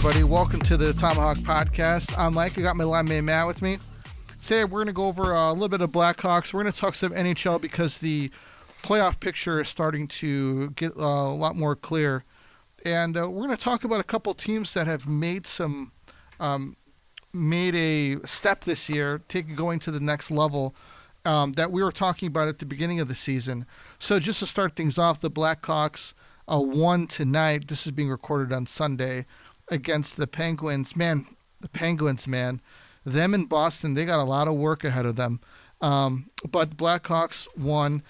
everybody. Welcome to the Tomahawk Podcast. I'm Mike. I got my line mate Matt with me. Today, we're going to go over a little bit of Blackhawks. We're going to talk some NHL because the playoff picture is starting to get a lot more clear. And we're going to talk about a couple teams that have made a step this year, going to the next level that we were talking about at the beginning of the season. So just to start things off, the Blackhawks won tonight. This is being recorded on Sunday against the Penguins. Man, the Penguins, man. Them in Boston, they got a lot of work ahead of them. But the Blackhawks won.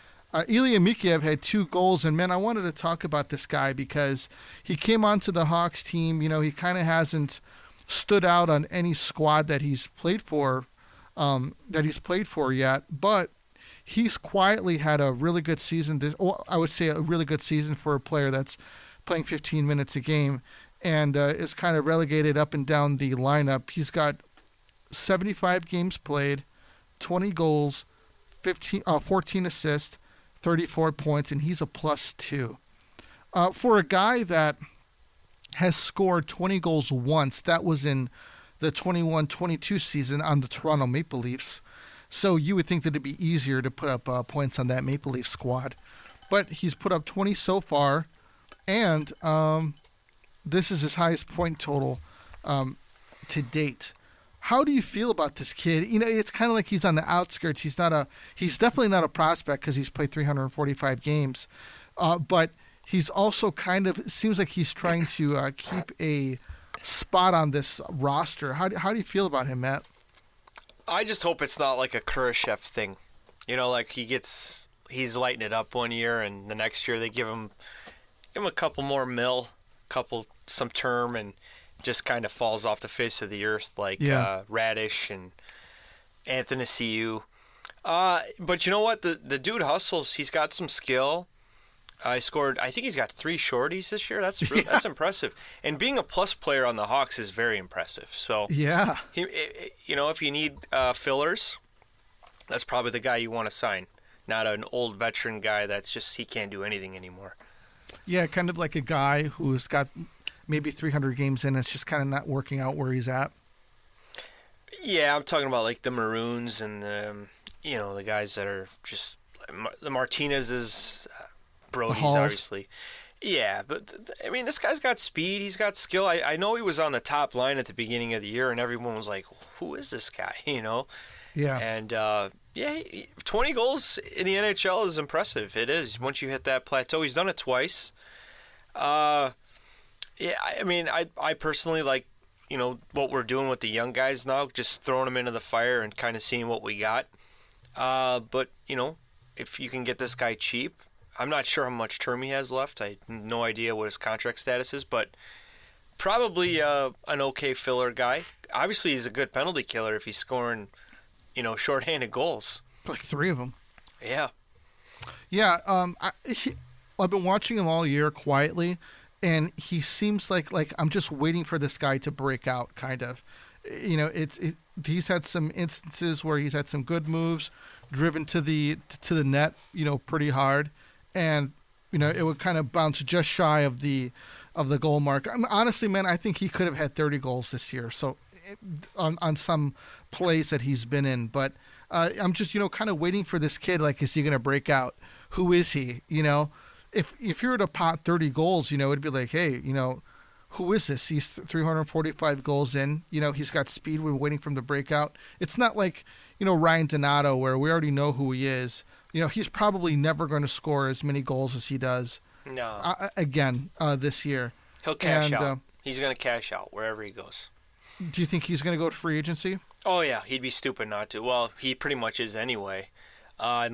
Ilya Mikheyev had 2 goals, and man, I wanted to talk about this guy because he came onto the Hawks team. You know, he kind of hasn't stood out on any squad that he's played for, yet, but he's quietly had a really good season. I would say a really good season for a player that's playing 15 minutes a game and is kind of relegated up and down the lineup. He's got 75 games played, 20 goals, 14 assists, 34 points, and he's a +2. For a guy that has scored 20 goals once, that was in the 21-22 season on the Toronto Maple Leafs. So you would think that it'd be easier to put up points on that Maple Leaf squad. But he's put up 20 so far, and this is his highest point total to date. How do you feel about this kid? You know, it's kind of like he's on the outskirts. He's definitely not a prospect because he's played 345 games. But he's also it seems like he's trying to keep a spot on this roster. How do you feel about him, Matt? I just hope it's not like a Khrushchev thing. You know, like he's lighting it up one year, and the next year they give him a couple more mil, some term, and just kind of falls off the face of the earth like Radish and Anthony Ciu. But you know what? The dude hustles. He's got some skill. I think he's got 3 shorties this year. That's impressive. And being a plus player on the Hawks is very impressive. So yeah, if you need fillers, that's probably the guy you want to sign. Not an old veteran guy that's just he can't do anything anymore. Yeah, kind of like a guy who's got maybe 300 games in. It's just kind of not working out where he's at. Yeah, I'm talking about like the Maroons and the guys that are just the Martinez's. Brody's obviously. Yeah, but I mean, this guy's got speed. He's got skill. I know he was on the top line at the beginning of the year, and everyone was like, who is this guy, Yeah. And, 20 goals in the NHL is impressive. It is. Once you hit that plateau, he's done it twice. I mean, I personally like, what we're doing with the young guys now, just throwing them into the fire and kind of seeing what we got. But, if you can get this guy cheap, I'm not sure how much term he has left. I have no idea what his contract status is, but probably an okay filler guy. Obviously, he's a good penalty killer if he's scoring, shorthanded goals. Like 3 of them. Yeah. Yeah. I've been watching him all year quietly, and he seems like I'm just waiting for this guy to break out, kind of. He's had some instances where he's had some good moves, driven to the net, pretty hard. And, it would kind of bounce just shy of the goal mark. Honestly, man, I think he could have had 30 goals this year. So on some plays that he's been in. But I'm just, kind of waiting for this kid. Like, is he going to break out? Who is he? If you were to pot 30 goals, it'd be like, hey, who is this? He's 345 goals in. He's got speed. We're waiting for him to break out. It's not like, Ryan Donato where we already know who he is. He's probably never going to score as many goals as he does again this year. He'll cash out. He's going to cash out wherever he goes. Do you think he's going to go to free agency? Oh, yeah. He'd be stupid not to. Well, he pretty much is anyway. I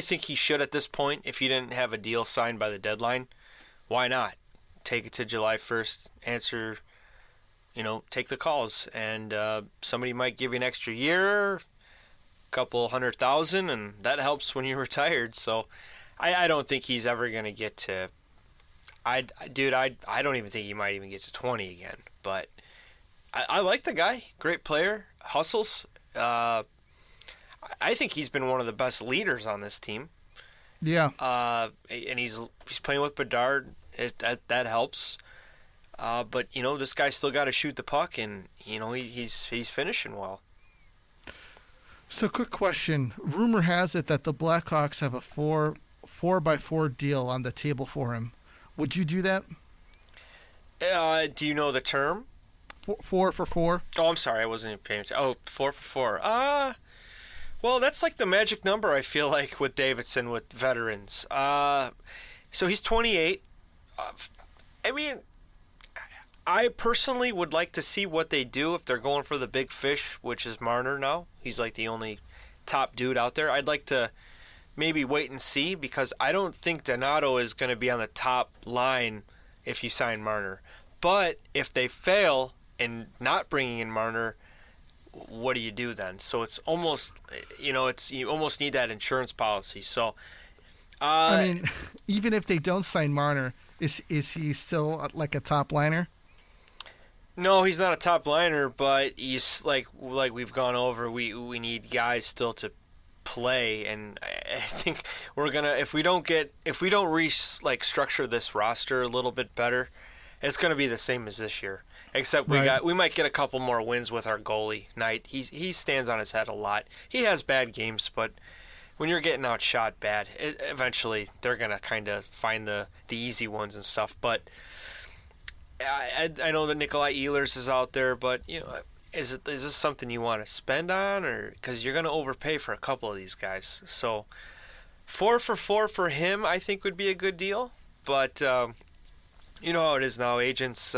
think he should at this point. If he didn't have a deal signed by the deadline, why not? Take it to July 1st, answer, take the calls. And somebody might give you an extra year, couple $100,000, and that helps when you're retired. So I don't think he's ever going to get to I don't even think he might even get to 20 again, but I like the guy. Great player, hustles. I think he's been one of the best leaders on this team. Yeah. And he's playing with Bedard. That helps. But this guy still got to shoot the puck, and he's finishing well. So, quick question: rumor has it that the Blackhawks have a 4x4 deal on the table for him. Would you do that? Do you know the term? 4 for 4. Oh, I'm sorry, I wasn't even paying attention. Oh, 4 for 4. Well, that's like the magic number, I feel like, with Davidson, with veterans. So he's 28. I mean, I personally would like to see what they do if they're going for the big fish, which is Marner now. He's like the only top dude out there. I'd like to maybe wait and see, because I don't think Donato is going to be on the top line if you sign Marner. But if they fail in not bringing in Marner, what do you do then? So it's almost, you almost need that insurance policy. So, I mean, even if they don't sign Marner, is he still like a top liner? No, he's not a top liner, but he's like we've gone over. We need guys still to play, and I think we're gonna if we don't structure this roster a little bit better, it's gonna be the same as this year. Except we might get a couple more wins with our goalie, Knight. He stands on his head a lot. He has bad games, but when you're getting outshot bad, eventually they're gonna kind of find the easy ones and stuff. But I know that Nikolai Ehlers is out there, but is this something you want to spend on, or because you're gonna overpay for a couple of these guys? So 4 for 4 for him, I think, would be a good deal. But you know how it is now. Agents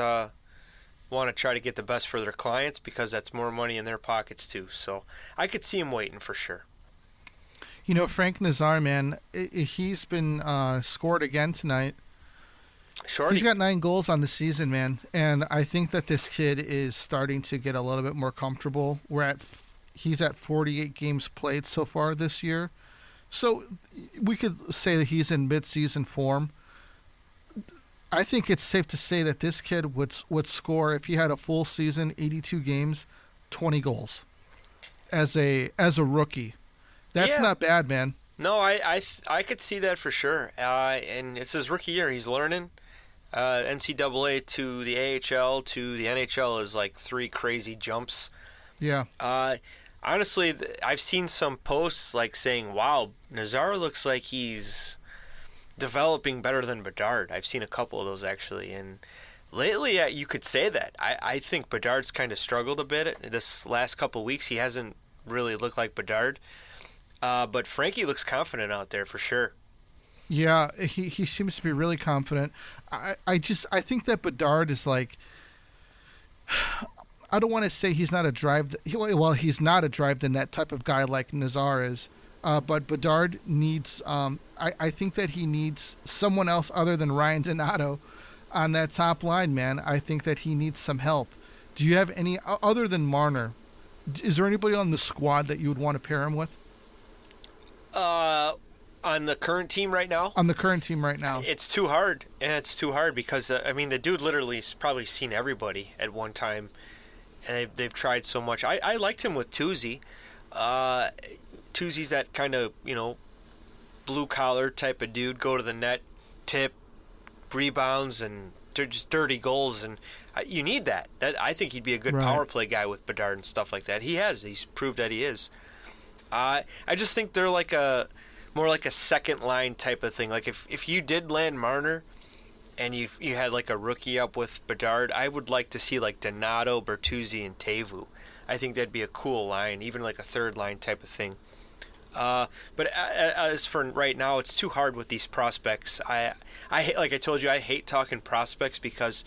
want to try to get the best for their clients because that's more money in their pockets too. So I could see him waiting for sure. Frank Nazar, man, he's been scored again tonight. Shorty. He's got 9 goals on the season, man, and I think that this kid is starting to get a little bit more comfortable. He's at 48 games played so far this year, so we could say that he's in mid-season form. I think it's safe to say that this kid would score, if he had a full season, 82 games, 20 goals as a rookie. That's not bad, man. No, I could see that for sure. And it's his rookie year. He's learning. NCAA to the AHL to the NHL is like 3 crazy jumps. Yeah. Honestly, I've seen some posts like saying, "Wow, Nazar looks like he's developing better than Bedard." I've seen a couple of those actually, and lately you could say that. I think Bedard's kind of struggled a bit this last couple of weeks. He hasn't really looked like Bedard, but Frankie looks confident out there for sure. Yeah, he seems to be really confident. I think that Bedard is like, I don't want to say he's not a drive. Well, he's not a drive the net type of guy like Nazar is. But Bedard needs, I think that he needs someone else other than Ryan Donato on that top line, man. I think that he needs some help. Do you have any, other than Marner, is there anybody on the squad that you would want to pair him with? On the current team right now? On the current team right now. It's too hard. And it's too hard because, the dude literally has probably seen everybody at one time. And they've tried so much. I liked him with Tuzi. Tuzi's that kind of, blue-collar type of dude, go to the net, tip, rebounds, and just dirty goals. And you need that. I think he'd be a good power play guy with Bedard and stuff like that. He's proved that he is. I just think they're more like a second-line type of thing. Like if you did land Marner and you had like a rookie up with Bedard, I would like to see like Donato, Bertuzzi, and Teuvo. I think that'd be a cool line, even like a third-line type of thing. But as for right now, it's too hard with these prospects. I hate, like I told you, I hate talking prospects because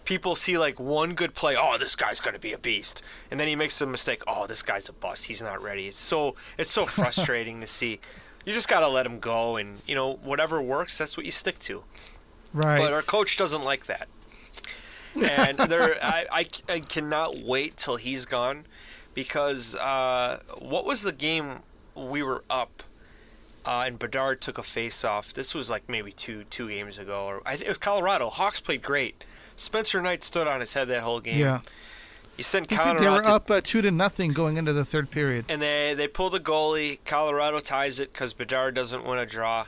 people see like one good play. Oh, this guy's going to be a beast, and then he makes a mistake. Oh, this guy's a bust. He's not ready. It's so frustrating to see. You just got to let him go, and whatever works, that's what you stick to. Right. But our coach doesn't like that, and I cannot wait till he's gone, because what was the game we were up, and Bedard took a face-off? This was like maybe two games ago, or I think it was Colorado. Hawks played great. Spencer Knight stood on his head that whole game. Yeah. You sent Connor they were out up 2-0 going into the third period. and they pulled a goalie. Colorado ties it because Bedard doesn't win a draw.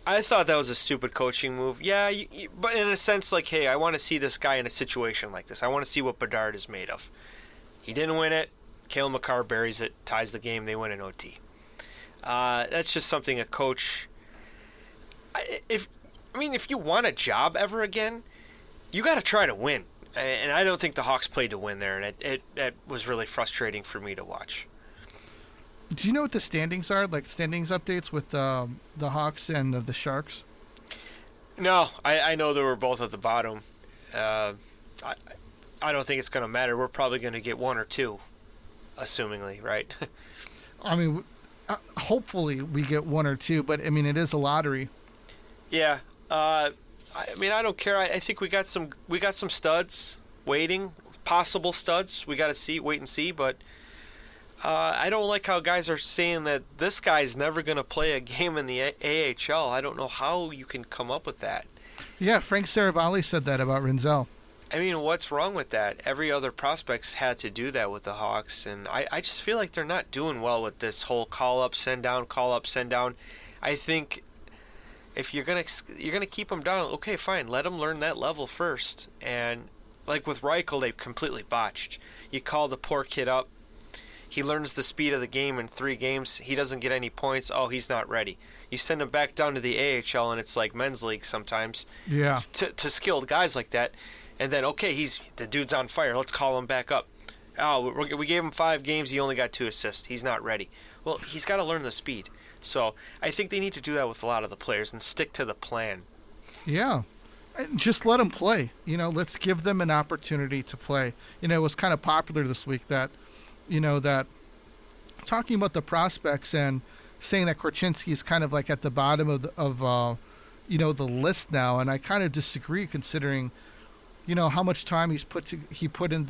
I thought that was a stupid coaching move. Yeah, but in a sense, like, hey, I want to see this guy in a situation like this. I want to see what Bedard is made of. He didn't win it. Cale Makar buries it, ties the game. They win in OT. That's just something a coach. If you want a job ever again, you got to try to win. And I don't think the Hawks played to win there, and it was really frustrating for me to watch. Do you know what the standings are? Like standings updates with the Hawks and the Sharks? No, I know they were both at the bottom. I don't think it's going to matter. We're probably going to get one or two, assumingly, right? I mean, hopefully we get one or two, but I mean it is a lottery. Yeah. I don't care. I think we got some studs waiting, possible studs. We got to wait and see, but. I don't like how guys are saying that this guy's never going to play a game in the AHL. I don't know how you can come up with that. Yeah, Frank Saravalli said that about Rinzel. I mean, what's wrong with that? Every other prospect's had to do that with the Hawks, and I just feel like they're not doing well with this whole call up, send down, call up, send down. I think if you're gonna keep them down, okay, fine, let them learn that level first. And like with Reichel, they completely botched. You call the poor kid up. He learns the speed of the game in 3 games. He doesn't get any points. Oh, he's not ready. You send him back down to the AHL, and it's like men's league sometimes. Yeah. To skilled guys like that, and then okay, the dude's on fire. Let's call him back up. Oh, we gave him 5 games. He only got 2 assists. He's not ready. Well, he's got to learn the speed. So I think they need to do that with a lot of the players and stick to the plan. Yeah. Just let them play. Let's give them an opportunity to play. It was kind of popular this week that talking about the prospects and saying that Korchinski is kind of like at the bottom of the list now, and I kind of disagree considering, how much time he put in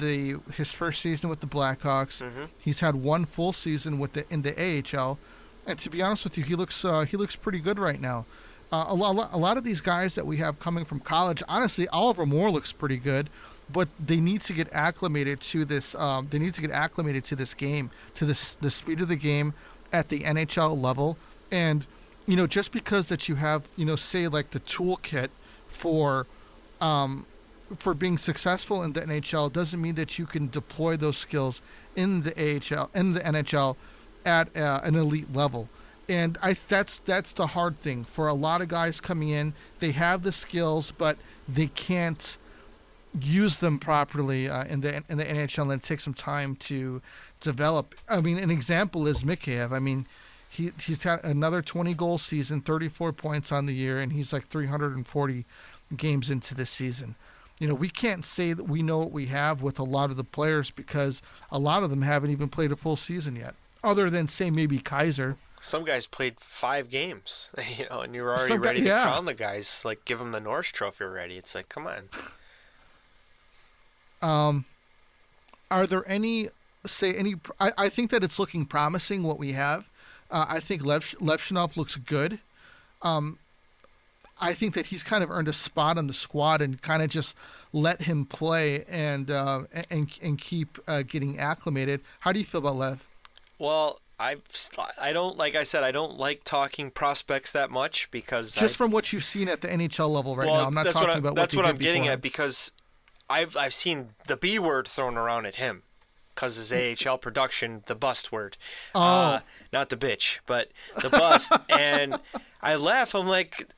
his first season with the Blackhawks. Mm-hmm. He's had 1 full season in the AHL, and to be honest with you, he looks pretty good right now. A lot of these guys that we have coming from college, honestly, Oliver Moore looks pretty good. But they need to get acclimated to this. They need to get acclimated to this game, to the speed of the game at the NHL level. And just because that you have, say like the toolkit for being successful in the NHL doesn't mean that you can deploy those skills in the AHL, in the NHL, at an elite level. And that's the hard thing for a lot of guys coming in. They have the skills, but they can't use them properly in the NHL, and it takes some time to develop. I mean, an example is Mikheyev. I mean, he's had another 20-goal season, 34 points on the year, and he's like 340 games into this season. We can't say that we know what we have with a lot of the players because a lot of them haven't even played a full season yet, other than, say, maybe Kaiser. Some guys played 5 games, and you're already ready to crown the guys, like give them the Norris Trophy already. It's like, come on. Are there any? I think that it's looking promising what we have. I think Levshinov looks good. I think that he's kind of earned a spot on the squad and kind of just let him play and keep getting acclimated. How do you feel about Lev? Well, I don't, like I said, I don't like talking prospects that much because from what you've seen at the NHL level now. I'm not talking about that's what I'm getting before. at because I've seen the B word thrown around at him because his AHL production, the bust word. Not the bitch, but the bust. And I laugh. I'm like,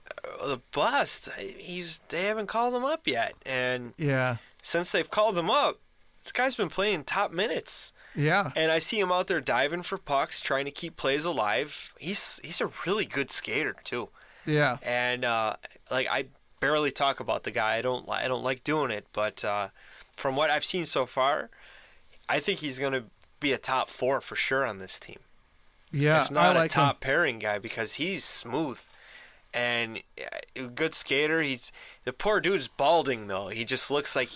the bust? They haven't called him up yet. And since they've called him up, this guy's been playing top minutes. Yeah. And I see him out there diving for pucks, trying to keep plays alive. He's a really good skater, too. Yeah. And, I barely talk about the guy. I don't like doing it, but from what I've seen so far, I think he's going to be a top 4 for sure on this team. Yeah, if not I like a top him. Pairing guy because he's smooth and good skater. The poor dude's balding though. He just looks like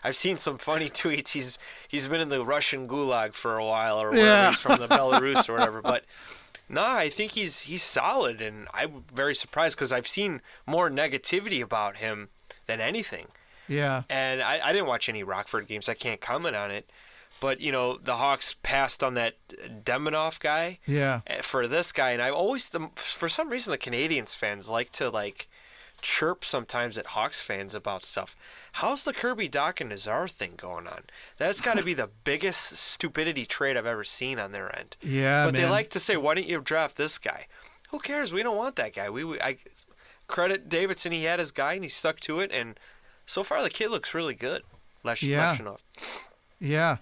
I've seen some funny tweets. He's been in the Russian gulag for a while or wherever he's from, the Belarus or whatever, but. No, I think he's solid, and I'm very surprised because I've seen more negativity about him than anything. Yeah. And I didn't watch any Rockford games. I can't comment on it. But, the Hawks passed on that Deminoff guy for this guy. And I always, for some reason, the Canadians fans like to, chirp sometimes at Hawks fans about stuff. How's the Kirby Dach and Nazar thing going on? That's got to be the biggest stupidity trade I've ever seen on their end. Yeah, But man. they like to say, why don't you draft this guy? Who cares? We don't want that guy. I credit Davidson. He had his guy, and he stuck to it. And so far, the kid looks really good. Leshchenov. Yeah.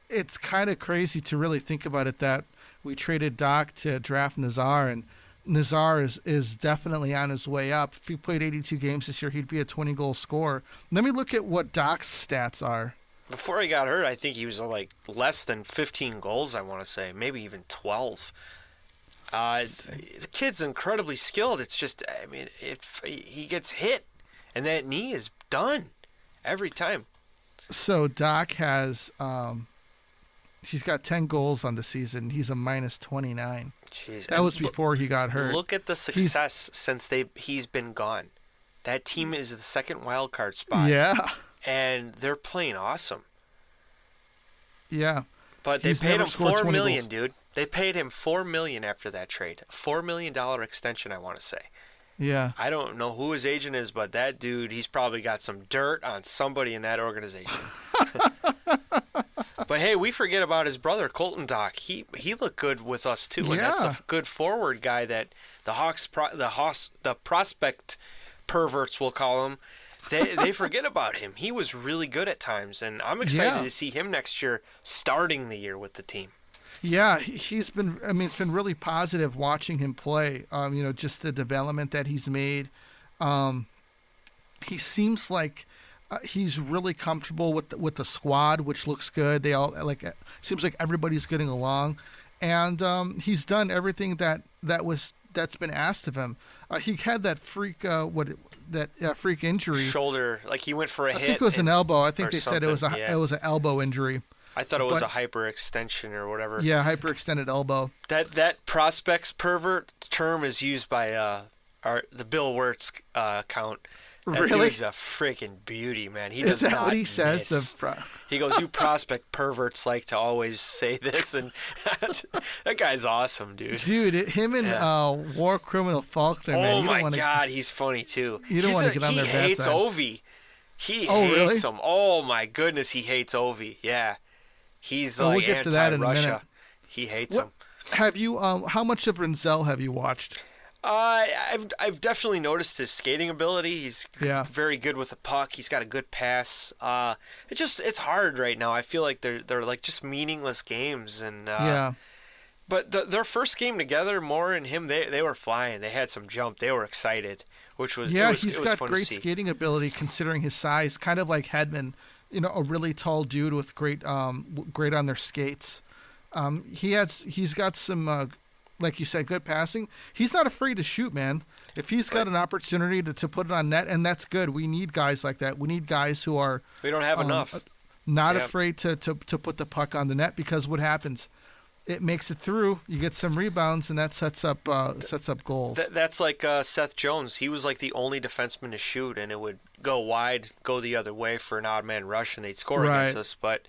It's kind of crazy to really think about it that we traded Dach to draft Nazar, and Nazar is definitely on his way up. If he played 82 games this year, he'd be a 20-goal scorer. Let me look at what Dach's stats are. Before he got hurt, I think he was less than 15 goals, I want to say. Maybe even 12. The kid's incredibly skilled. It's just, if he gets hit, and that knee is done every time. So Dach has, he's got 10 goals on the season. He's a -29. Jeez. That was before he got hurt. Look at the success since he's been gone. That team is the second wild card spot. Yeah. And they're playing awesome. Yeah. But they paid him $4 million, dude. They paid him $4 million after that trade. A $4 million extension, I want to say. Yeah. I don't know who his agent is, but that dude, he's probably got some dirt on somebody in that organization. But hey, we forget about his brother, Colton Dach. He looked good with us too, and that's a good forward guy that the Hawks, the prospect perverts, we'll call him. They forget about him. He was really good at times, and I'm excited to see him next year starting the year with the team. Yeah, he's been. It's been really positive watching him play. Just the development that he's made. He seems like he's really comfortable with the squad, which looks good. They all seems like everybody's getting along, and he's done everything that's been asked of him. He had that freak freak injury. Shoulder, he went for a hit. I think it was an elbow. I think they said it was an elbow injury. I thought it was a hyperextension or whatever. Yeah, hyperextended elbow. That prospects pervert term is used by the Bill Wirtz account. That really? Dude's a freaking beauty, man. He is does that not what he says? He goes, "You prospect perverts like to always say this," and that guy's awesome, dude. Dude, him and war criminal Faulkner. Oh man, my God, he's funny too. You don't want to get on their bad side. He hates Ovi. He hates him. Oh my goodness, he hates Ovi. Yeah. He's we'll get to that in a minute. He hates him. Have you? How much of Rinzel have you watched? I've definitely noticed his skating ability. He's very good with the puck. He's got a good pass. It's hard right now. I feel like they're just meaningless games. And But their first game together, Moore and him, they were flying. They had some jump. They were excited, which was he's got great skating ability considering his size. Kind of like Hedman. A really tall dude with great on their skates. He's got some, like you said, good passing. He's not afraid to shoot, man. If he's got an opportunity to put it on net, and that's good. We need guys like that. We need guys who are. We don't have enough. Not afraid to put the puck on the net, because what happens? It makes it through. You get some rebounds, and that sets up goals. That's like Seth Jones. He was like the only defenseman to shoot, and it would go wide, go the other way for an odd man rush, and they'd score against us. But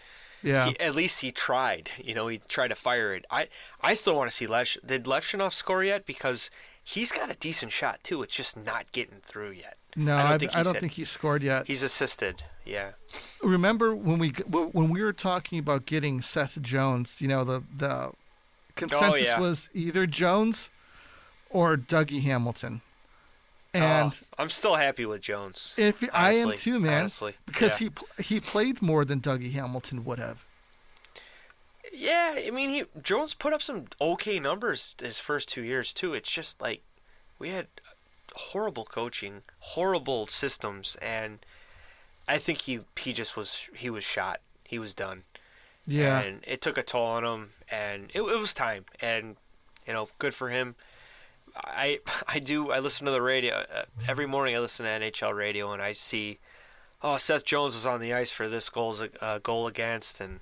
at least he tried. He tried to fire it. I still want to see Did Leshchenov score yet? Because he's got a decent shot too. It's just not getting through yet. No, I don't think he scored yet. He's assisted. Yeah. Remember when we were talking about getting Seth Jones? The consensus was either Jones or Dougie Hamilton. And I'm still happy with Jones. I am too, man. Honestly, because he played more than Dougie Hamilton would have. Yeah, Jones put up some okay numbers his first 2 years too. It's just like we had horrible coaching, horrible systems, and I think he was shot. He was done. Yeah. And it took a toll on him, and it was time. And good for him. I listen to the radio every morning. I listen to NHL radio, and I see, Seth Jones was on the ice for this goal against, and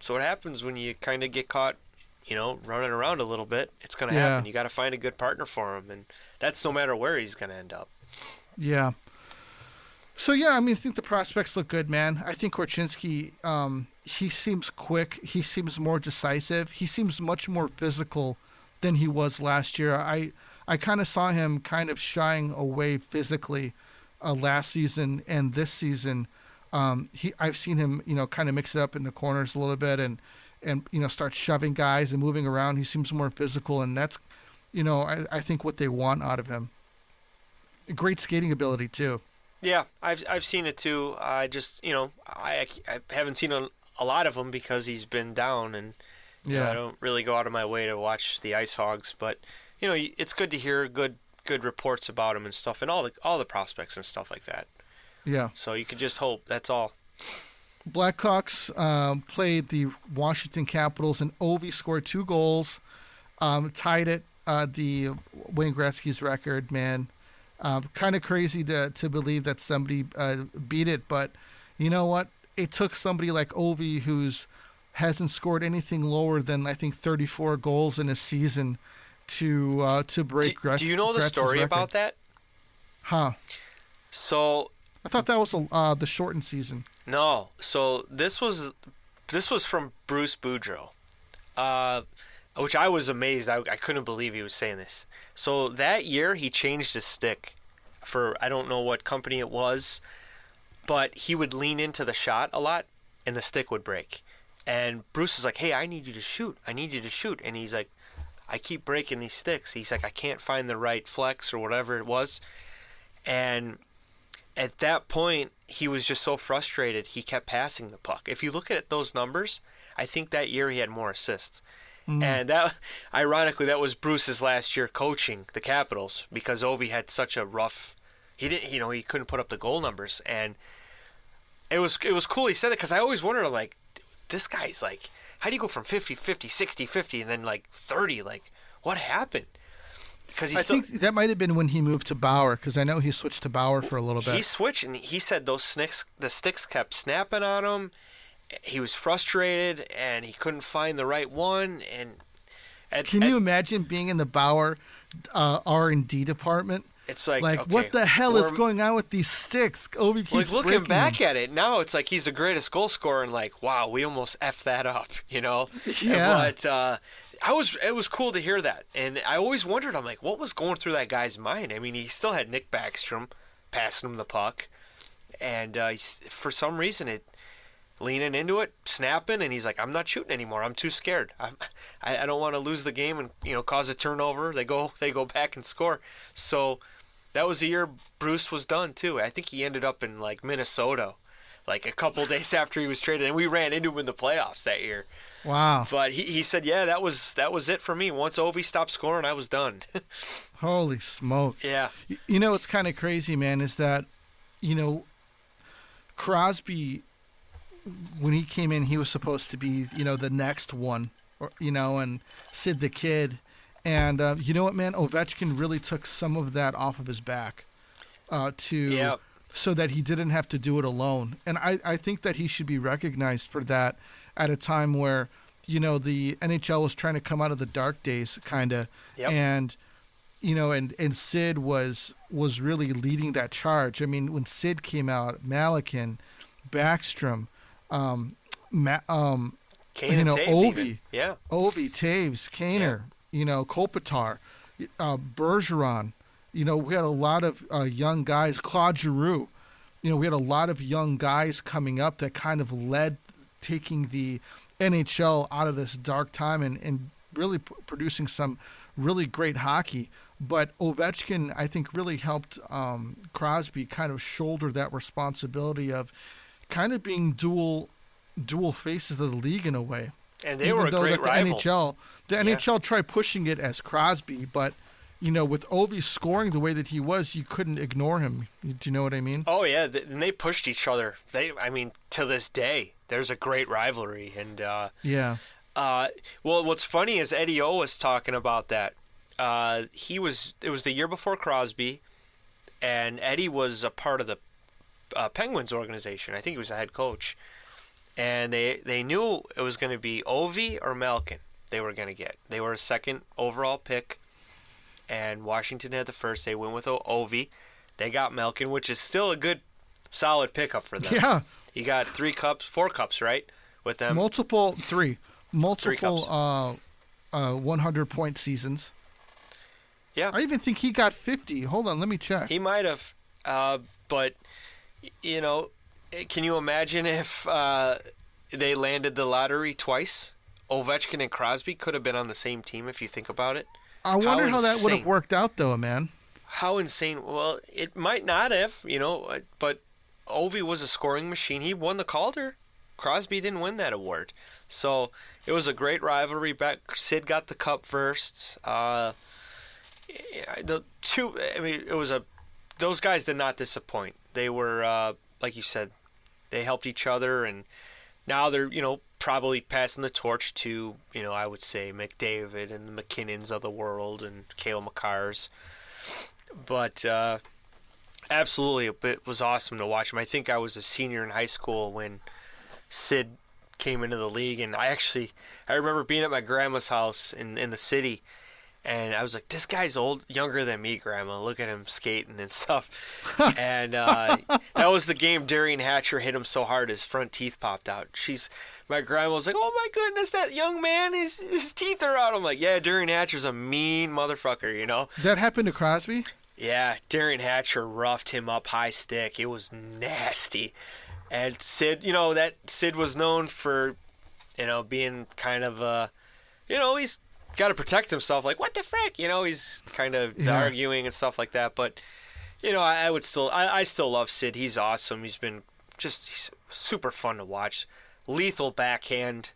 so what happens when you kind of get caught, running around a little bit. It's going to happen. You got to find a good partner for him, and that's no matter where he's going to end up. Yeah. So yeah, I mean, I think the prospects look good, man. I think Korchinski, he seems quick. He seems more decisive. He seems much more physical than he was last year. I kind of saw him kind of shying away physically last season and this season. I've seen him, kind of mix it up in the corners a little bit and start shoving guys and moving around. He seems more physical, and that's, I think what they want out of him. Great skating ability too. Yeah, I've seen it too. I just I haven't seen a lot of him because he's been down, and I don't really go out of my way to watch the Ice Hogs. But it's good to hear good reports about him and stuff, and all the prospects and stuff like that. Yeah. So you could just hope. That's all. Blackhawks played the Washington Capitals, and Ovi scored 2 goals, tied it, the Wayne Gretzky's record, man. Kind of crazy to believe that somebody beat it, but you know what? It took somebody like Ovi, who's hasn't scored anything lower than I think 34 goals in a season, to break Gretzky's. Do you know the story record. about that? Huh. So I thought that was the shortened season. No. So this was from Bruce Boudreau, which I was amazed. I couldn't believe he was saying this. So that year he changed his stick for, I don't know what company it was, but he would lean into the shot a lot and the stick would break. And Bruce is like, hey, I need you to shoot. And he's like, I keep breaking these sticks. He's like, I can't find the right flex or whatever it was. And at that point, he was just so frustrated, he kept passing the puck. If you look at those numbers, I think that year he had more assists. And that, ironically, that was Bruce's last year coaching the Capitals, because Ovi had such a rough, he couldn't put up the goal numbers. And it was cool he said it, because I always wondered, I'm like, this guy's like, how do you go from 50, 50, 60, 50, and then like 30? Like, what happened? Because I think that might have been when he moved to Bauer, because I know he switched to Bauer for a little bit. He switched, and he said the sticks kept snapping on him. He was frustrated, and he couldn't find the right one. And can you imagine being in the Bauer R&D department? It's like okay, what the hell is going on with these sticks? Ovi keeps like looking breaking back them. at it now, it's like he's the greatest goal scorer, and like, wow, we almost effed that up, Yeah. But it was cool to hear that, and I always wondered, I'm like, what was going through that guy's mind? I mean, he still had Nick Backstrom passing him the puck, and for some reason it. Leaning into it, snapping, and he's like, I'm not shooting anymore. I'm too scared. I don't want to lose the game and cause a turnover. They go back and score. So that was the year Bruce was done too. I think he ended up in like Minnesota, like a couple days after he was traded, and we ran into him in the playoffs that year. Wow. But he said, yeah, that was it for me. Once Ovi stopped scoring, I was done. Holy smoke. Yeah. What's kind of crazy, man, is that Crosby, when he came in, he was supposed to be, the next one, and Sid the Kid. And you know what, man? Ovechkin really took some of that off of his back so that he didn't have to do it alone. And I think that he should be recognized for that at a time where, the NHL was trying to come out of the dark days, kind of. Yep. And, and Sid was really leading that charge. I mean, when Sid came out, Malakin, Backstrom, Kane and Taves Ovi, even. Yeah. Ovi, Taves, Kaner, Kopitar, Bergeron. We had a lot of young guys. Claude Giroux. We had a lot of young guys coming up that kind of led taking the NHL out of this dark time and really producing some really great hockey. But Ovechkin, I think, really helped Crosby kind of shoulder that responsibility of kind of being dual faces of the league in a way. And they were a great rival. The NHL tried pushing it as Crosby, but with Ovi scoring the way that he was, you couldn't ignore him. Do you know what I mean? Oh yeah, and they pushed each other. To this day, there's a great rivalry, and yeah. Well, what's funny is Eddie O was talking about that. It was the year before Crosby, and Eddie was a part of the Penguins organization. I think he was the head coach. And they knew it was going to be Ovi or Malkin they were going to get. They were a second overall pick, and Washington had the first. They went with Ovi. They got Malkin, which is still a good solid pickup for them. Yeah. He got 4 cups, right, with them? Multiple 100-point seasons. Yeah. I even think he got 50. Hold on, let me check. He might have. But, can you imagine if they landed the lottery twice? Ovechkin and Crosby could have been on the same team if you think about it. I wonder how that would have worked out, though, man. How insane. Well, it might not have, but Ovi was a scoring machine. He won the Calder. Crosby didn't win that award. So it was a great rivalry. Sid got the cup first. Those guys did not disappoint. They were, like you said, they helped each other, and now they're, probably passing the torch to, I would say McDavid and the McKinnons of the world and Cale Makars. But absolutely, it was awesome to watch him. I think I was a senior in high school when Sid came into the league, and I remember being at my grandma's house in the city, and I was like, this guy's younger than me, Grandma. Look at him skating and stuff. And that was the game Darian Hatcher hit him so hard his front teeth popped out. My grandma was like, oh my goodness, that young man, his teeth are out. I'm like, yeah, Darian Hatcher's a mean motherfucker, That happened to Crosby? Yeah, Darian Hatcher roughed him up high stick. It was nasty. And Sid, that Sid was known for, being kind of, he's got to protect himself. Like, what the frick? He's kind of arguing and stuff like that. But, I still love Sid. He's awesome. He's super fun to watch. Lethal backhand.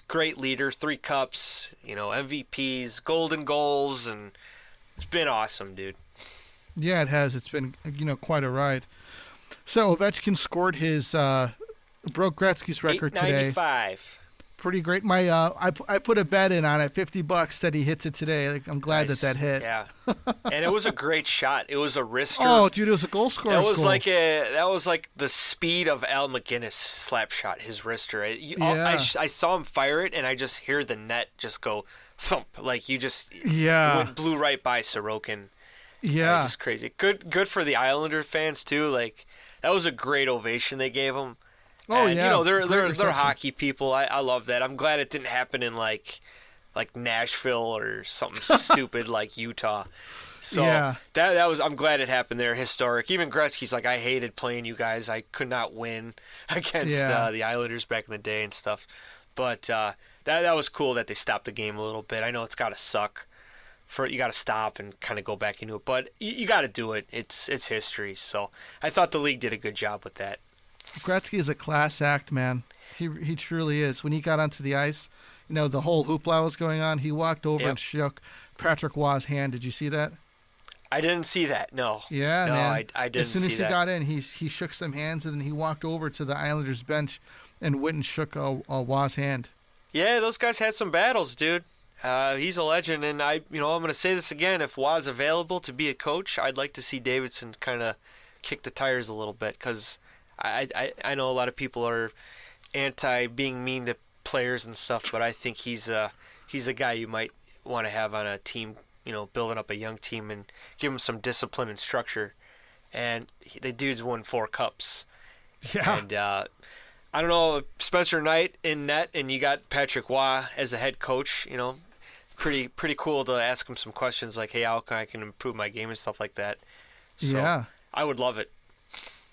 Great leader. 3 cups, MVPs, golden goals, and it's been awesome, dude. Yeah, it has. It's been, quite a ride. So Ovechkin scored broke Gretzky's record today. 895. Pretty great. I put a bet in on it, $50 that he hits it today. Like, I'm glad that hit. Yeah, and it was a great shot. It was a wrister. Oh, dude, it was a goal scorer. That was like the speed of Al McGinnis slap shot. His wrister. I saw him fire it, and I just hear the net just go thump. Like you just blew right by Sorokin. Yeah, just crazy. Good for the Islander fans too. Like that was a great ovation they gave him. Oh, and, yeah. They're hockey people. I love that. I'm glad it didn't happen in like Nashville or something stupid like Utah. So that was. I'm glad it happened there. Historic. Even Gretzky's like, I hated playing you guys. I could not win against the Islanders back in the day and stuff. But that was cool that they stopped the game a little bit. I know it's got to suck. You got to stop and kind of go back into it, but you got to do it. It's history. So I thought the league did a good job with that. Gretzky is a class act, man. He truly is. When he got onto the ice, the whole hoopla was going on. He walked over and shook Patrick Waugh's hand. Did you see that? I didn't see that. No. Yeah, no, man. I didn't see that. As soon as he got in, he shook some hands, and then he walked over to the Islanders bench and went and shook Waugh's hand. Yeah, those guys had some battles, dude. He's a legend, and I'm going to say this again. If Waugh's available to be a coach, I'd like to see Davidson kind of kick the tires a little bit, because I know a lot of people are anti being mean to players and stuff, but I think he's a guy you might want to have on a team, building up a young team and give him some discipline and structure. And the dude's won 4 cups. Yeah. And I don't know, Spencer Knight in net, and you got Patrick Waugh as a head coach. Pretty cool to ask him some questions like, hey, how can I improve my game and stuff like that. So I would love it.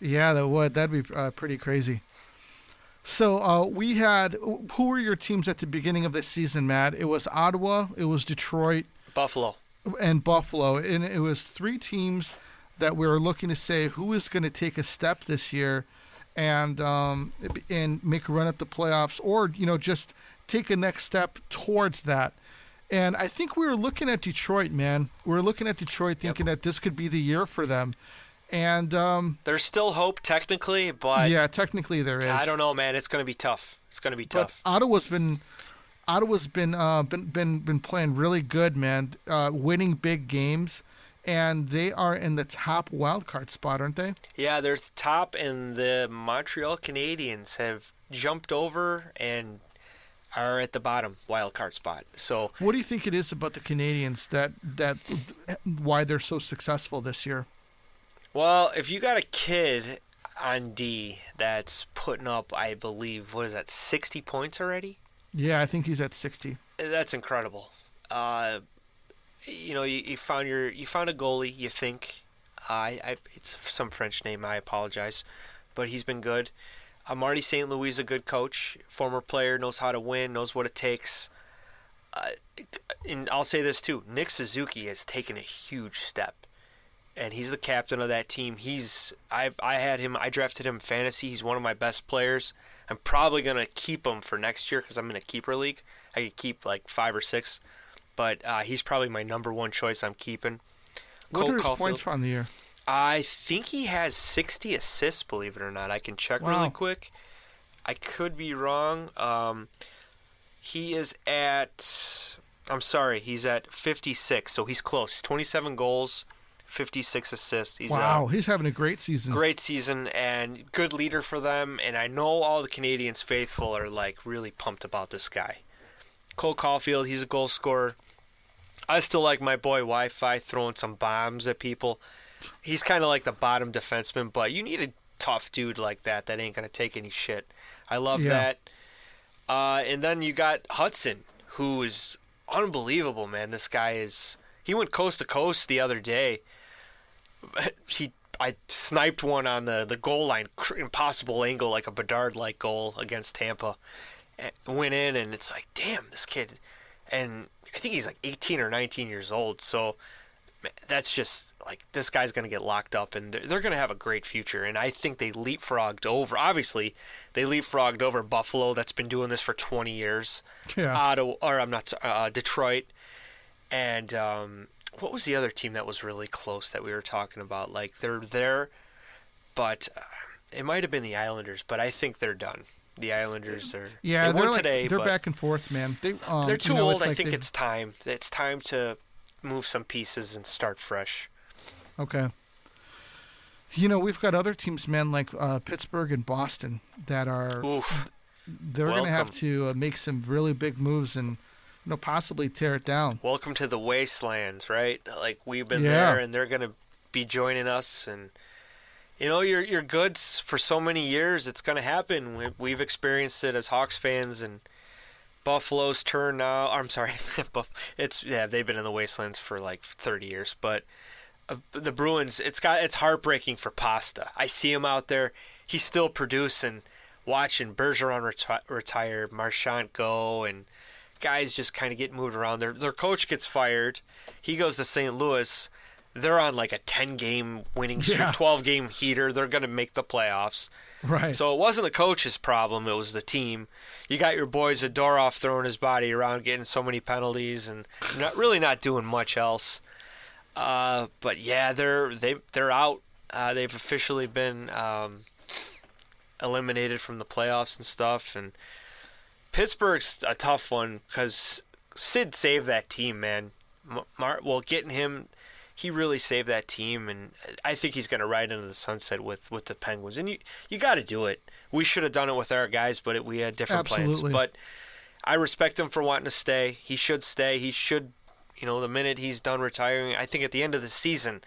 Yeah, that would. That'd be pretty crazy. So who were your teams at the beginning of this season, Matt? It was Ottawa, it was Detroit, Buffalo. And it was 3 teams that we were looking to say who is going to take a step this year and make a run at the playoffs, or just take a next step towards that. And I think we were looking at Detroit, man. We were looking at Detroit thinking that this could be the year for them. And there's still hope technically, but technically there is. I don't know, man. It's going to be tough. It's going to be tough. But Ottawa's been playing really good, man. Winning big games, and they are in the top wild card spot, aren't they? Yeah, they're top, and the Montreal Canadiens have jumped over and are at the bottom wild card spot. So, what do you think it is about the Canadiens that why they're so successful this year? Well, if you got a kid on D that's putting up, I believe, what is that, 60 points already? Yeah, I think he's at 60. That's incredible. You found a goalie. You think, it's some French name. I apologize, but he's been good. Marty St. Louis is a good coach, former player, knows how to win, knows what it takes. And I'll say this too: Nick Suzuki has taken a huge step, and he's the captain of that team. I drafted him in fantasy. He's one of my best players. I'm probably gonna keep him for next year because I'm in a keeper league. I could keep like 5 or 6, but he's probably my number one choice. I'm keeping. What are his points on the year? I think he has 60 assists. Believe it or not, I can check really quick. I could be wrong. He is at. I'm sorry, he's at 56, so he's close. 27 goals, 56 assists. He's having a great season. Great season and good leader for them. And I know all the Canadiens faithful are like really pumped about this guy. Cole Caulfield, he's a goal scorer. I still like my boy Wi-Fi throwing some bombs at people. He's kind of like the bottom defenseman, but you need a tough dude like that ain't going to take any shit. I love that. And then you got Hudson, who is unbelievable, man. This guy he went coast to coast the other day. I sniped one on the goal line, impossible angle, like a Bedard-like goal against Tampa. Went in, and it's like, damn, this kid. And I think he's like 18 or 19 years old, so that's just like this guy's going to get locked up, and they're going to have a great future. And I think they leapfrogged over Buffalo, that's been doing this for 20 years. Yeah. Detroit. And what was the other team that was really close that we were talking about? Like, they're there, but it might have been the Islanders, but I think they're done. The Islanders are. Yeah, they won today. They're back and forth, man. They're too old. I think it's time. It's time to move some pieces and start fresh. Okay. We've got other teams, man, like Pittsburgh and Boston that are. Oof. They're going to have to make some really big moves and possibly tear it down. Welcome to the wastelands, right? Like, we've been there, and they're going to be joining us, and. Your goods for so many years, it's going to happen. We've experienced it as Hawks fans, and Buffalo's turn now. I'm sorry, they've been in the wastelands for like 30 years. But the Bruins, it's heartbreaking for Pasta. I see him out there. He's still producing, watching Bergeron retire, Marchand go, and guys just kind of get moved around. Their coach gets fired. He goes to St. Louis. They're on like a 10-game winning streak, 12-game heater. They're going to make the playoffs. Right. So it wasn't the coach's problem. It was the team. You got your boy Zadorov throwing his body around, getting so many penalties, and not doing much else. But yeah, they're out. They've officially been eliminated from the playoffs and stuff. And Pittsburgh's a tough one because Sid saved that team, man. Getting him. He really saved that team, and I think he's going to ride into the sunset with the Penguins. And you got to do it. We should have done it with our guys, but we had different plans. But I respect him for wanting to stay. He should stay. He should, the minute he's done retiring, I think at the end of the season,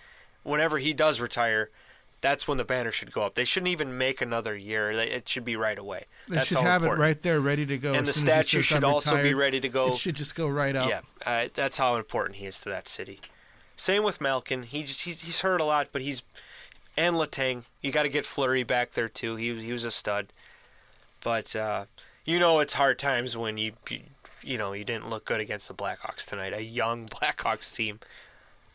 whenever he does retire, that's when the banner should go up. They shouldn't even make another year. It should be right away. That's should have it right there, ready to go. And the statue should also be ready to go. It should just go right up. Yeah, that's how important he is to that city. Same with Malkin. He's hurt a lot, but and Letang. You got to get Fleury back there too. He was a stud. But it's hard times when you didn't look good against the Blackhawks tonight. A young Blackhawks team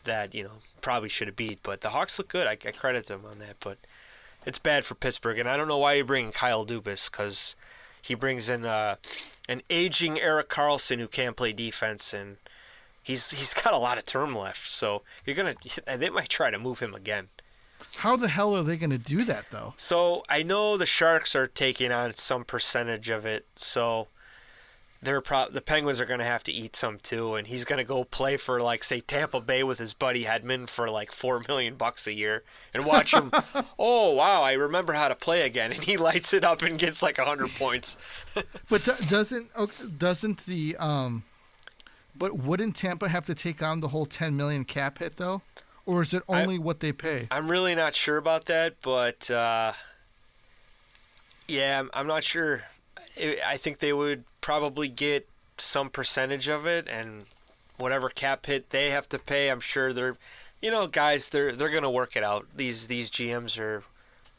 that probably should have beat, but the Hawks look good. I credit them on that, but it's bad for Pittsburgh, and I don't know why you bring Kyle Dubas, because he brings in an aging Erik Karlsson who can't play defense, and he's got a lot of term left, so they might try to move him again. How the hell are they going to do that, though? So I know the Sharks are taking on some percentage of it, so the Penguins are going to have to eat some too, and he's going to go play for, like, say, Tampa Bay with his buddy Hedman for like $4 million a year, and watch him. Oh wow, I remember how to play again, and he lights it up and gets like 100 points. But doesn't the But wouldn't Tampa have to take on the whole $10 million cap hit though? or is it only what they pay? I'm really not sure about that, but yeah, I'm not sure. I think they would probably get some percentage of it, and whatever cap hit they have to pay, I'm sure they're, guys, they're going to work it out. These GMs are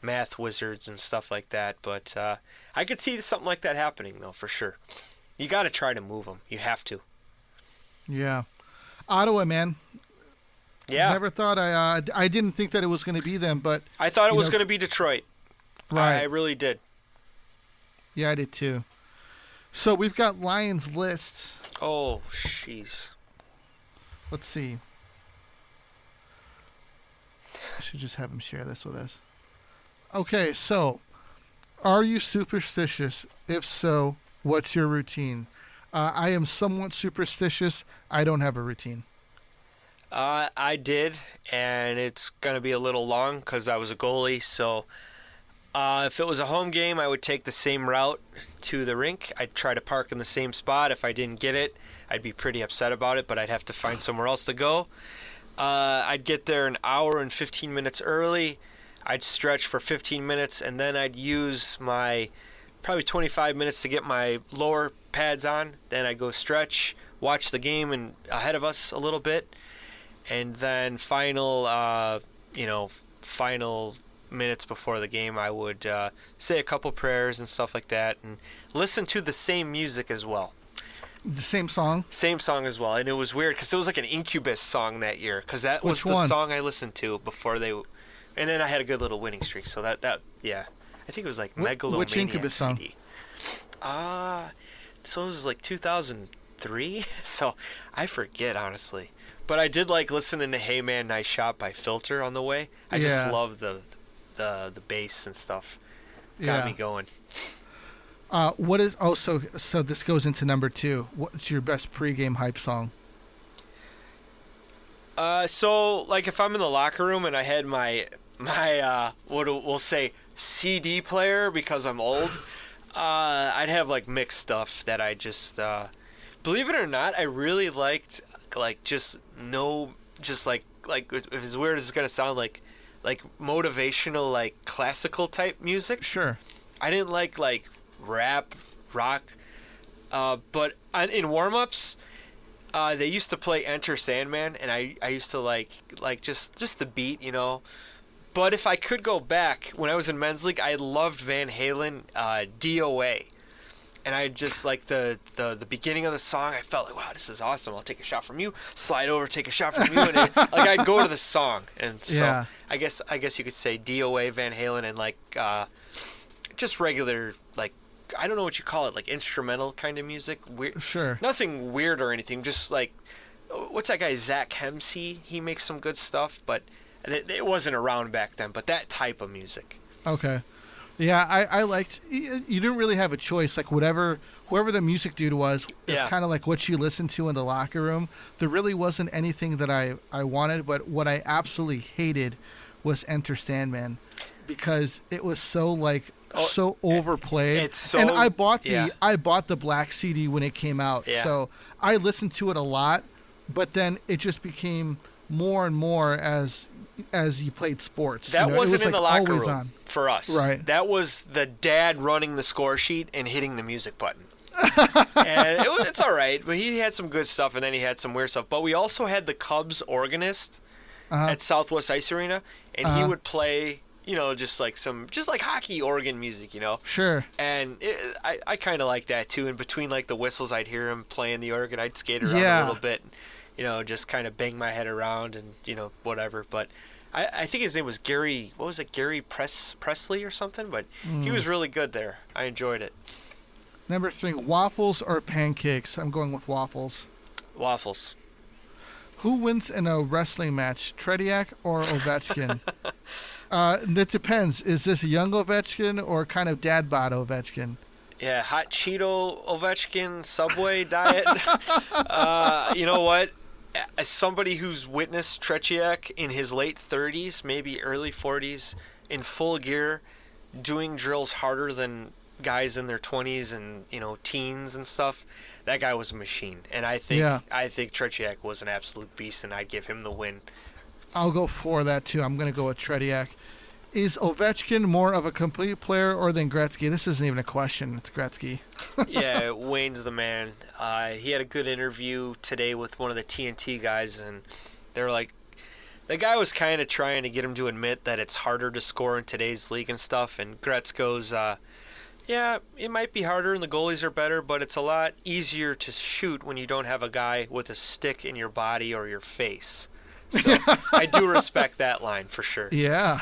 math wizards and stuff like that, but I could see something like that happening, though, for sure. You got to try to move them. You have to. Yeah. Ottawa, man. Yeah. Never thought I didn't think that it was going to be them, but I thought it was going to be Detroit. Right. I really did. Yeah, I did too. So we've got Lions list. Oh, jeez. Let's see. I should just have him share this with us. Okay, so are you superstitious? If so, what's your routine? I am somewhat superstitious. I don't have a routine. I did, and it's going to be a little long because I was a goalie. So if it was a home game, I would take the same route to the rink. I'd try to park in the same spot. If I didn't get it, I'd be pretty upset about it, but I'd have to find somewhere else to go. I'd get there an hour and 15 minutes early. I'd stretch for 15 minutes, and then I'd use my probably 25 minutes to get my lower pads on. Then I'd go stretch, watch the game and ahead of us a little bit. And then final minutes before the game, I would say a couple prayers and stuff like that, and listen to the same music as well. The same song? Same song as well. And it was weird because it was like an Incubus song that year, because that was the song I listened to before they. And then I had a good little winning streak. So that yeah, I think it was like Megalomaniac which Incubus song? CD. So it was like 2003. So I forget, honestly. But I did like listening to "Hey Man, Nice Shot" by Filter on the way. I just love the bass and stuff. Got me going. What is so this goes into number 2. What's your best pregame hype song? So like if I'm in the locker room and I had my what we'll say CD player because I'm old, I'd have like mixed stuff that I just believe it or not, I really liked like as weird as it's gonna sound, like motivational, like classical type music. Sure. I didn't like rap, rock, but in warm-ups, they used to play Enter Sandman, and I used to like just the beat, But if I could go back, when I was in men's league, I loved Van Halen, DOA. And I just like the beginning of the song. I felt like, wow, this is awesome. I'll take a shot from you. Slide over, take a shot from you, and I'd go to the song. And so I guess you could say DOA, Van Halen, and like just regular, like, I don't know what you call it, like instrumental kind of music. Sure. Nothing weird or anything. Just like, what's that guy Zach Hemsey? He makes some good stuff, but it wasn't around back then. But that type of music. Okay. Yeah, I liked. You didn't really have a choice. Like whoever the music dude was, is kind of like what you listened to in the locker room. There really wasn't anything that I wanted, but what I absolutely hated was Enter Sandman, because it was so so overplayed. It's so, and I bought the black CD when it came out, so I listened to it a lot. But then it just became more and more as you played sports. That wasn't in the locker room on. For us. Right. That was the dad running the score sheet and hitting the music button. And it's all right, but he had some good stuff, and then he had some weird stuff. But we also had the Cubs organist at Southwest Ice Arena, and he would play, just like hockey organ music, Sure. And I kind of like that too. In between like the whistles, I'd hear him playing the organ. I'd skate around a little bit. Just kind of bang my head around and, whatever. But I think his name was Gary, what was it, Gary Presley or something? But he was really good there. I enjoyed it. Number 3, waffles or pancakes? I'm going with waffles. Waffles. Who wins in a wrestling match, Tretiak or Ovechkin? That depends. Is this a young Ovechkin or kind of dad bod Ovechkin? Yeah, hot Cheeto Ovechkin Subway diet. You know what? As somebody who's witnessed Tretiak in his late 30s, maybe early 40s, in full gear, doing drills harder than guys in their 20s and teens and stuff, that guy was a machine. And I think Tretiak was an absolute beast, and I'd give him the win. I'll go for that too. I'm going to go with Tretiak. Is Ovechkin more of a complete player or than Gretzky? This isn't even a question. It's Gretzky. Yeah, Wayne's the man. He had a good interview today with one of the TNT guys, and they're like, the guy was kind of trying to get him to admit that it's harder to score in today's league and stuff. And Gretz goes, yeah, it might be harder and the goalies are better, but it's a lot easier to shoot when you don't have a guy with a stick in your body or your face. So I do respect that line for sure. Yeah.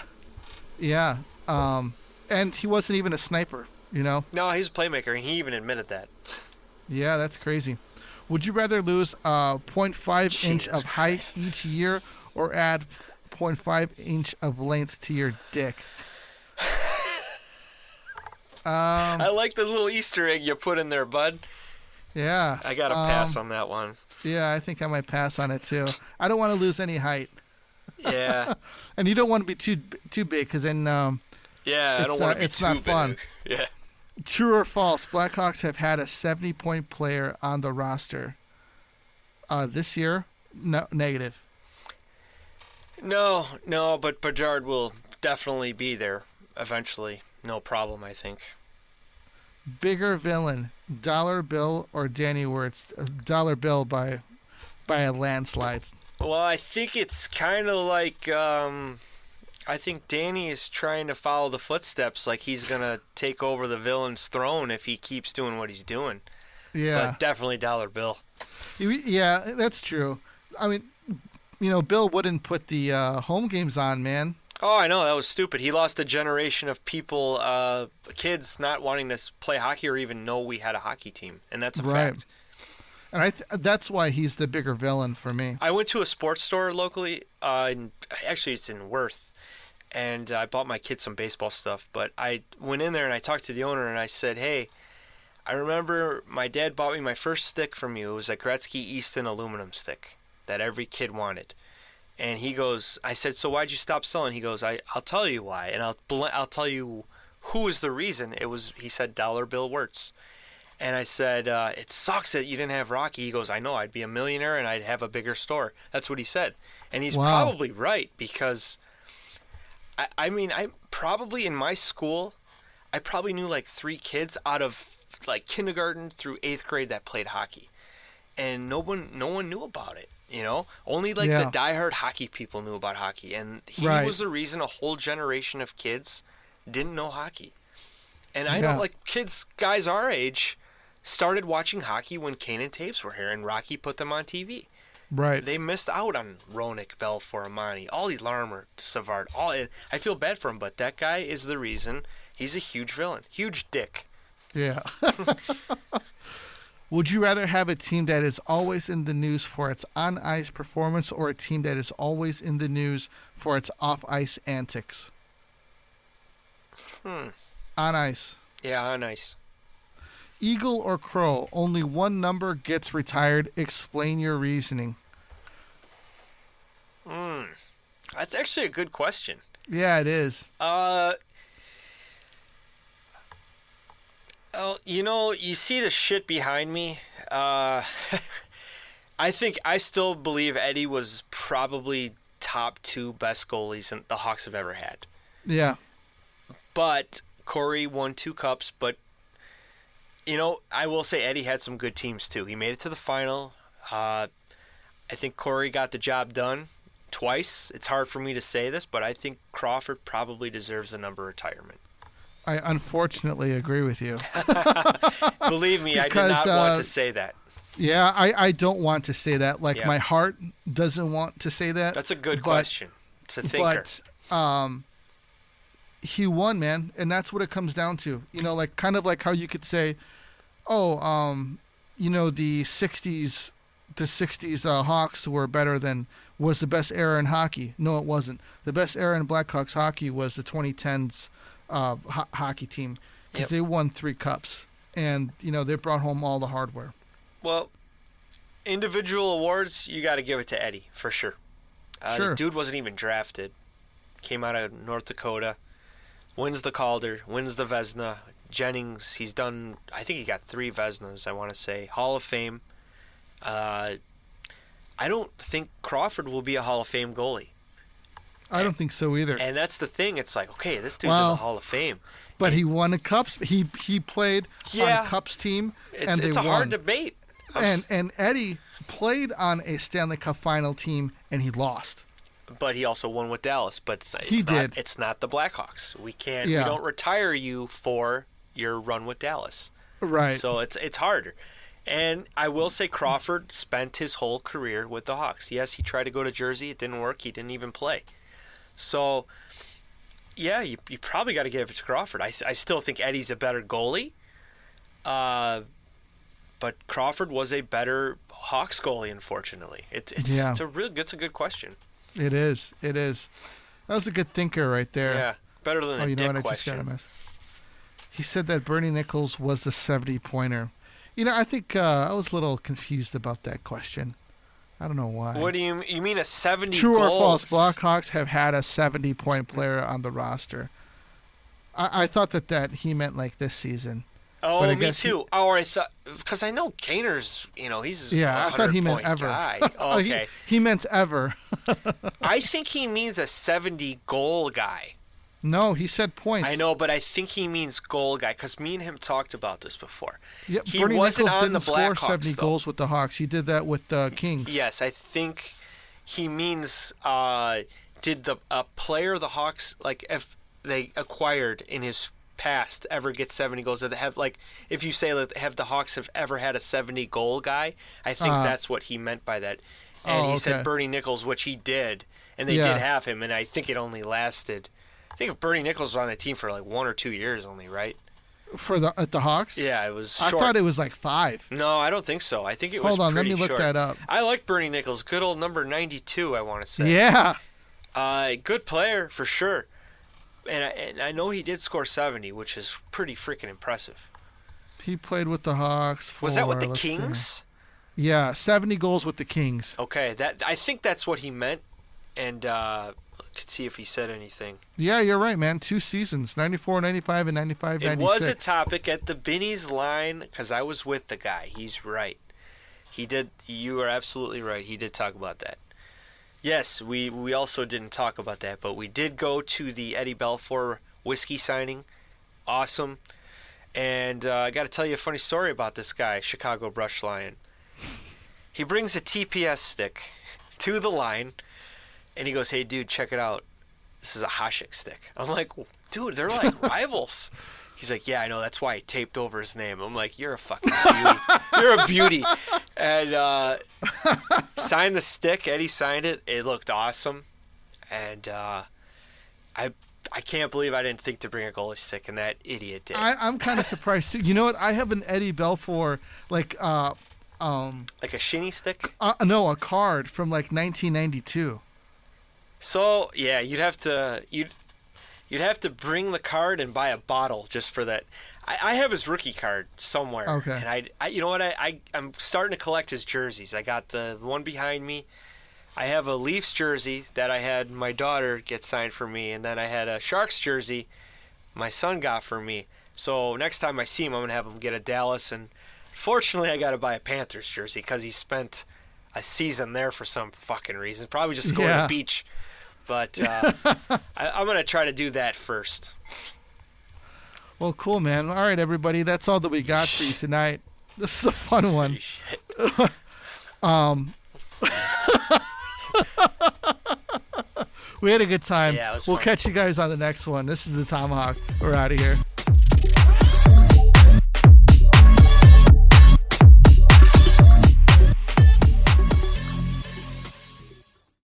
Yeah. And he wasn't even a sniper, you know? No, he's a playmaker, and he even admitted that. Yeah, that's crazy. Would you rather lose 0.5 inch of height each year or add 0.5 inch of length to your dick? I like the little Easter egg you put in there, bud. Yeah. I got to pass on that one. Yeah, I think I might pass on it, too. I don't want to lose any height. Yeah. And you don't want to be too big, because then yeah, I don't want to be it's not too fun. big. Yeah. True or false? Blackhawks have had a 70-point player on the roster. This year, no, negative. No, but Bedard will definitely be there eventually. No problem, I think. Bigger villain, Dollar Bill or Danny Wirtz? Dollar Bill by a landslide. Well, I think it's kind of like, I think Danny is trying to follow the footsteps, like he's going to take over the villain's throne if he keeps doing what he's doing. Yeah. But definitely Dollar Bill. Yeah, that's true. I mean, Bill wouldn't put the home games on, man. Oh, I know. That was stupid. He lost a generation of people, kids not wanting to play hockey or even know we had a hockey team. And that's a fact. And that's why he's the bigger villain for me. I went to a sports store locally. Actually, it's in Worth. And I bought my kids some baseball stuff. But I went in there and I talked to the owner and I said, hey, I remember my dad bought me my first stick from you. It was a Gretzky Easton aluminum stick that every kid wanted. And he goes, I said, so why'd you stop selling? He goes, I'll tell you why. And I'll tell you who is the reason. He said, Dollar Bill Wirtz. And I said, it sucks that you didn't have Rocky. He goes, I know, I'd be a millionaire and I'd have a bigger store. That's what he said. And he's probably right, because, I mean, I probably in my school, I probably knew like 3 kids out of like kindergarten through 8th grade that played hockey. And no one knew about it, Only like the diehard hockey people knew about hockey. And he was the reason a whole generation of kids didn't know hockey. And I know like guys our age started watching hockey when Kane and Taves were here, and Rocky put them on TV. Right. They missed out on Roenick, Belfour, Amani, all these Larmer, Savard. I feel bad for him, but that guy is the reason. He's a huge villain. Huge dick. Yeah. Would you rather have a team that is always in the news for its on-ice performance or a team that is always in the news for its off-ice antics? On ice. Yeah, on ice. Eagle or Crow? Only one number gets retired. Explain your reasoning. That's actually a good question. Yeah, it is. You see the shit behind me. I still believe Eddie was probably top 2 best goalies the Hawks have ever had. Yeah. But Corey won 2 cups, but I will say Eddie had some good teams too. He made it to the final. I think Corey got the job done twice. It's hard for me to say this, but I think Crawford probably deserves a number retirement. I unfortunately agree with you. Believe me, because, I did not want to say that. Yeah, I don't want to say that. Like, my heart doesn't want to say that. That's a good question. It's a thinker. But he won, man, and that's what it comes down to. Like kind of like how you could say, the 60s Hawks was the best era in hockey. No, it wasn't. The best era in Blackhawks hockey was the 2010s hockey team, because they won 3 cups, and they brought home all the hardware. Well, individual awards, you got to give it to Eddie for sure. Sure. The dude wasn't even drafted. Came out of North Dakota. Wins the Calder, wins the Vezina. Jennings, I think he got 3 Vezinas, I want to say. Hall of Fame. I don't think Crawford will be a Hall of Fame goalie. I don't think so either. And that's the thing. It's like, okay, this dude's in the Hall of Fame. But he won a Cups. He played on a Cups team, and they won. It's a hard debate. And Eddie played on a Stanley Cup final team, and he lost. But he also won with Dallas. But it's not the Blackhawks. We can't. We don't retire you for your run with Dallas. Right. So it's harder. And I will say Crawford spent his whole career with the Hawks. Yes, he tried to go to Jersey. It didn't work. He didn't even play. So, yeah, you probably got to give it to Crawford. I still think Eddie's a better goalie. But Crawford was a better Hawks goalie, unfortunately. It's a good question. It is. That was a good thinker right there. Yeah, better than a dick question. He said that Bernie Nichols was the 70-pointer. I think I was a little confused about that question. I don't know why. What do you mean a 70 True goals? Or false? Blackhawks have had a 70-point player on the roster. I thought that he meant like this season. Oh, me too. I thought because I know Kaner's. He's I thought he meant ever. Guy. Oh, okay, he meant ever. I think he means a 70-goal guy. No, he said points. I know, but I think he means goal guy because me and him talked about this before. Yeah, he Bernie wasn't Nichols on the didn't Blackhawks. Score 70 goals with the Hawks. He did that with the Kings. Yes, I think he means did the player the Hawks, like, if they acquired in his past ever get 70 goals? Or they have, like, if you say that have the Hawks have ever had a 70-goal guy, I think that's what he meant by that. And he said Bernie Nichols, which he did, and they did have him, and I think it only lasted. I think Bernie Nichols was on the team for like 1 or 2 years only, right? At the Hawks? Yeah, it was short. I thought it was like 5. No, I don't think so. I think it was Hold on, let me short. look that up. I like Bernie Nichols. Good old number 92, I want to say. Yeah. Good player, for sure. And I know he did score 70, which is pretty freaking impressive. He played with the Hawks. Was that with the Kings? Yeah, 70 goals with the Kings. Okay, I think that's what he meant. And could see if he said anything. Yeah, you're right, man. 2 seasons, 94, 95, and 95, 96. It was a topic at the Binny's line because I was with the guy. He's right. He did. You are absolutely right. He did talk about that. Yes, we also didn't talk about that, but we did go to the Eddie Belfour whiskey signing. Awesome. And I got to tell you a funny story about this guy, Chicago Brush Lion. He brings a TPS stick to the line, and he goes, "Hey, dude, check it out. This is a Hasek stick." I'm like, "Dude, they're like rivals." He's like, "Yeah, I know. That's why he taped over his name." I'm like, "You're a fucking beauty. You're a beauty." And signed the stick. Eddie signed it. It looked awesome. And I can't believe I didn't think to bring a goalie stick, and that idiot did. I'm kind of surprised too. You know what? I have an Eddie Belfour like a shinny stick? No, a card from like 1992. So yeah, you'd have to bring the card and buy a bottle just for that. I have his rookie card somewhere. Okay. And I you know what? I'm starting to collect his jerseys. I got the one behind me. I have a Leafs jersey that I had my daughter get signed for me, and then I had a Sharks jersey my son got for me. So next time I see him, I'm going to have him get a Dallas. And fortunately, I got to buy a Panthers jersey because he spent a season there for some fucking reason. Probably just going to the beach. But I'm going to try to do that first. Well, cool, man. All right, everybody. That's all that we got for you tonight. This is a fun one. We had a good time. Yeah, it was We'll fun. catch you guys on the next one. This is the Tomahawk. We're out of here.